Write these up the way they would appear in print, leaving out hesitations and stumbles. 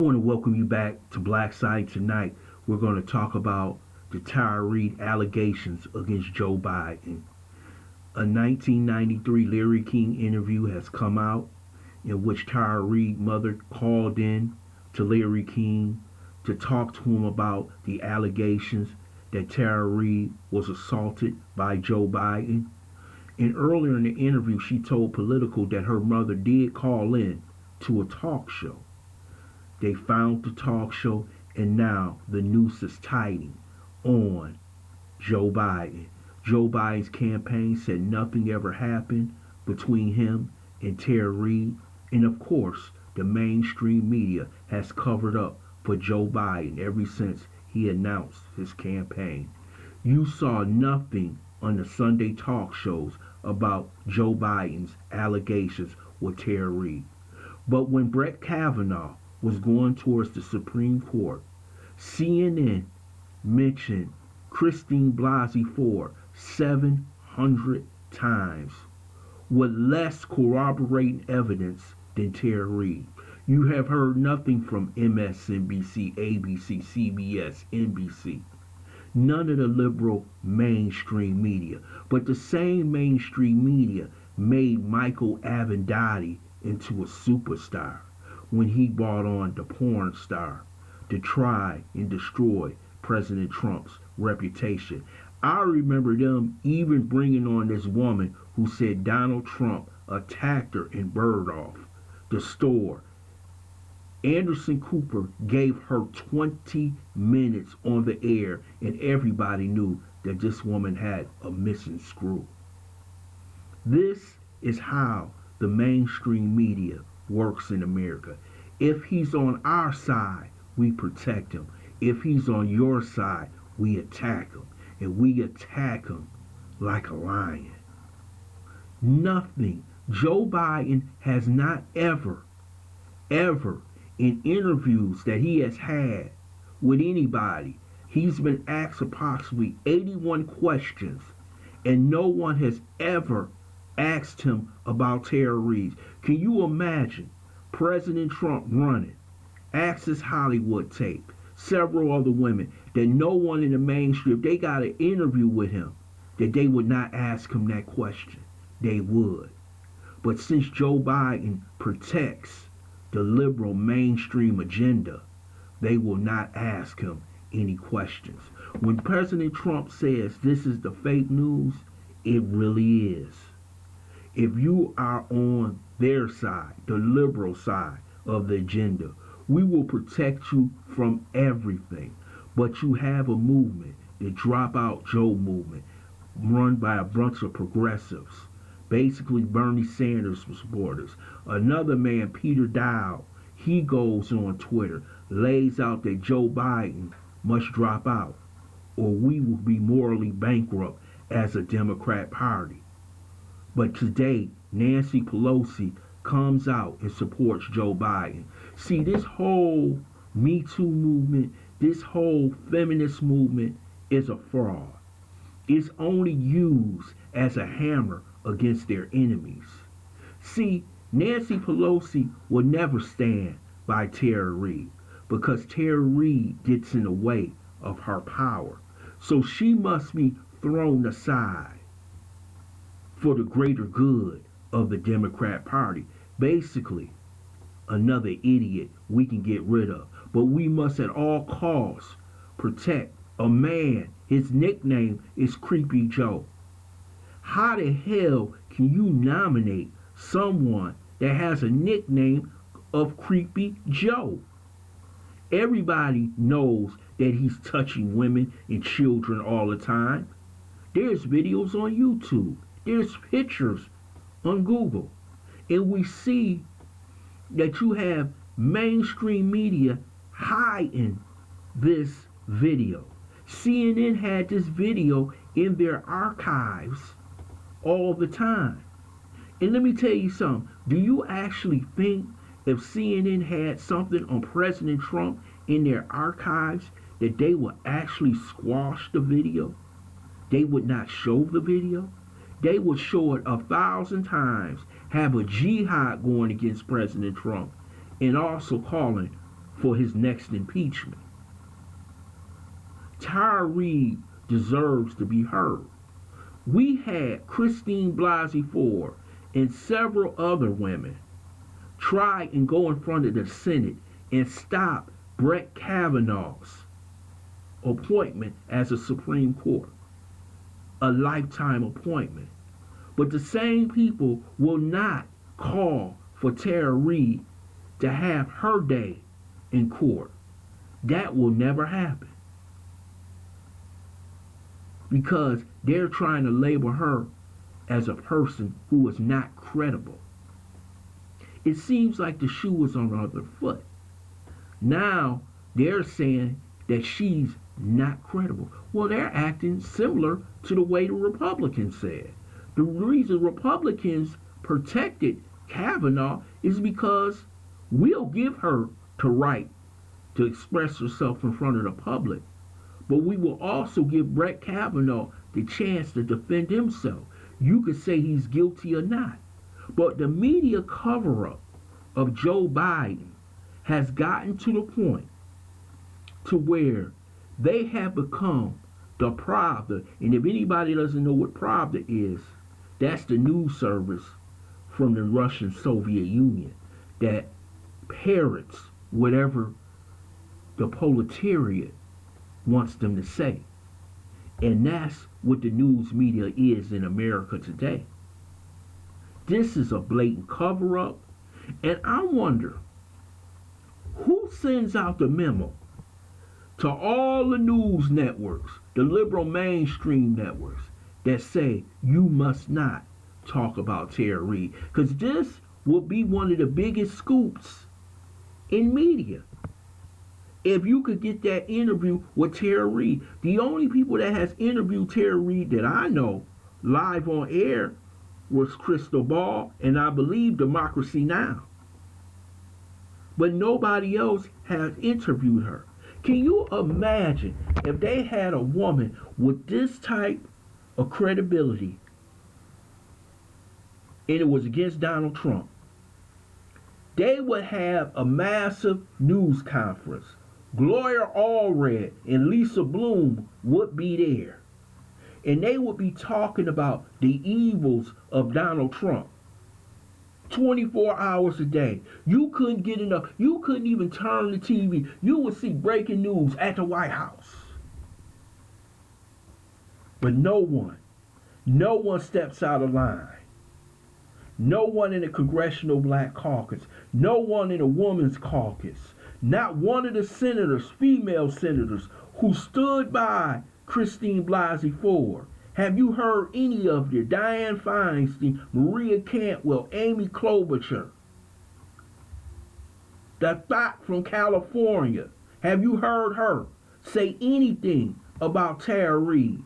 I want to welcome you back to Black Side tonight. We're going to talk about the Reade allegations against Joe Biden. A 1993 Larry King interview has come out in which Reade's mother called in to Larry King to talk to him about the allegations that Reade was assaulted by Joe Biden. And earlier in the interview, she told Politico that her mother did call in to a talk show. They found the talk show, and now the noose is tightening on Joe Biden. Joe Biden's campaign said nothing ever happened between him and Reade. And of course, the mainstream media has covered up for Joe Biden ever since he announced his campaign. You saw nothing on the Sunday talk shows about Joe Biden's allegations with Reade. But when Brett Kavanaugh was going towards the Supreme Court, CNN mentioned Christine Blasey Ford 700 times with less corroborating evidence than Reade. You have heard nothing from MSNBC, ABC, CBS, NBC. None of the liberal mainstream media. But the same mainstream media made Michael Avenatti into a superstar when he brought on the porn star to try and destroy President Trump's reputation. I remember them even bringing on this woman who said Donald Trump attacked her in Bergdorf, the store. Anderson Cooper gave her 20 minutes on the air, and everybody knew that this woman had a missing screw. This is how the mainstream media works in America. If he's on our side, we protect him. If he's on your side, we attack him. And we attack him like a lion. Nothing. Joe Biden has not ever, in interviews that he has had with anybody, he's been asked approximately 81 questions, and no one has ever asked him about Tara Reade. Can you imagine President Trump running, Access Hollywood tape, several other women that no one in the mainstream, they got an interview with him, that they would not ask him that question? They would. But since Joe Biden protects the liberal mainstream agenda, they will not ask him any questions. When President Trump says this is the fake news, it really is. If you are on their side, the liberal side of the agenda, we will protect you from everything. But you have a movement, the Drop Out Joe movement, run by a bunch of progressives, basically Bernie Sanders supporters. Another man, Peter Dow, he goes on Twitter, lays out that Joe Biden must drop out, or we will be morally bankrupt as a Democrat Party. But today, Nancy Pelosi comes out and supports Joe Biden. See, this whole Me Too movement, this whole feminist movement is a fraud. It's only used as a hammer against their enemies. See, Nancy Pelosi will never stand by Tara Reade because Tara Reade gets in the way of her power. So she must be thrown aside for the greater good of the Democrat Party. Basically, another idiot we can get rid of. But we must at all costs protect a man. His nickname is Creepy Joe. How the hell can you nominate someone that has a nickname of Creepy Joe? Everybody knows that he's touching women and children all the time. There's videos on YouTube. There's pictures on Google. And we see that you have mainstream media hiding this video. CNN had this video in their archives all the time. And let me tell you something. Do you actually think if CNN had something on President Trump in their archives that they would actually squash the video? They would not show the video. They would show it 1,000 times, have a jihad going against President Trump, and also calling for his next impeachment. Reade deserves to be heard. We had Christine Blasey Ford and several other women try and go in front of the Senate and stop Brett Kavanaugh's appointment as a Supreme Court, a lifetime appointment. But the same people will not call for Tara Reade to have her day in court. That will never happen, because they're trying to label her as a person who is not credible. It seems like the shoe is on the other foot. Now they're saying that she's not credible. Well, they're acting similar to the way the Republicans said. The reason Republicans protected Kavanaugh is because we'll give her the right to express herself in front of the public, but we will also give Brett Kavanaugh the chance to defend himself. You could say he's guilty or not, but the media cover-up of Joe Biden has gotten to the point to where they have become the Pravda. And if anybody doesn't know what Pravda is, that's the news service from the Russian Soviet Union that parrots whatever the proletariat wants them to say. And that's what the news media is in America today. This is a blatant cover-up. And I wonder, who sends out the memo to all the news networks, the liberal mainstream networks, that say you must not talk about Tara Reade? Because this will be one of the biggest scoops in media. If you could get that interview with Tara Reade. The only people that has interviewed Tara Reade that I know live on air was Crystal Ball and I believe Democracy Now! But nobody else has interviewed her. Can you imagine if they had a woman with this type of credibility and it was against Donald Trump? They would have a massive news conference. Gloria Allred and Lisa Bloom would be there. And they would be talking about the evils of Donald Trump. 24 hours a day. You couldn't get enough. You couldn't even turn the TV. You would see breaking news at the White House. But no one steps out of line. No one in the Congressional Black Caucus. No one in the Women's Caucus. Not one of the senators, female senators, who stood by Christine Blasey Ford. Have you heard any of them? Dianne Feinstein, Maria Cantwell, Amy Klobuchar, the thought from California. Have you heard her say anything about Tara Reade?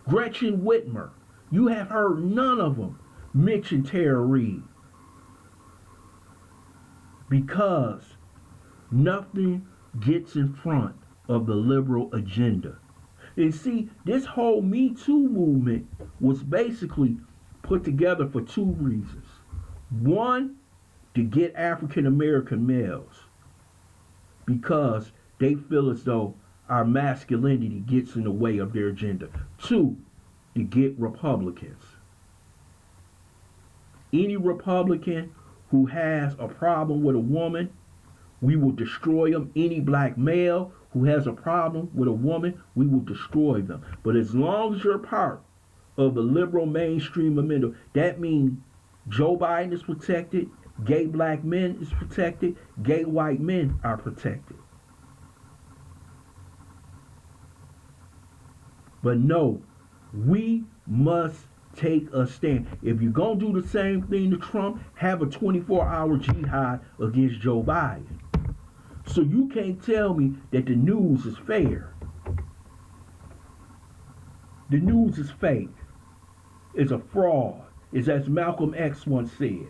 Gretchen Whitmer. You have heard none of them mention Tara Reade. Because nothing gets in front of the liberal agenda. And see, this whole Me Too movement was basically put together for two reasons. One, to get African American males, because they feel as though our masculinity gets in the way of their agenda. Two, to get Republicans. Any Republican who has a problem with a woman, we will destroy them. Any black male who has a problem with a woman, we will destroy them. But as long as you're part of the liberal mainstream amendment, that means Joe Biden is protected, gay black men is protected, gay white men are protected. But no, we must take a stand. If you're going to do the same thing to Trump, have a 24-hour jihad against Joe Biden. So you can't tell me that the news is fair. The news is fake. It's a fraud. It's as Malcolm X once said.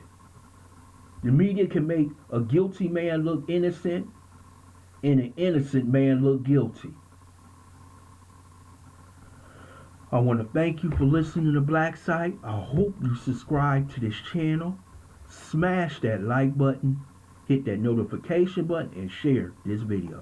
The media can make a guilty man look innocent and an innocent man look guilty. I want to thank you for listening to Black Site. I hope you subscribe to this channel. Smash that like button hit that notification button and share this video.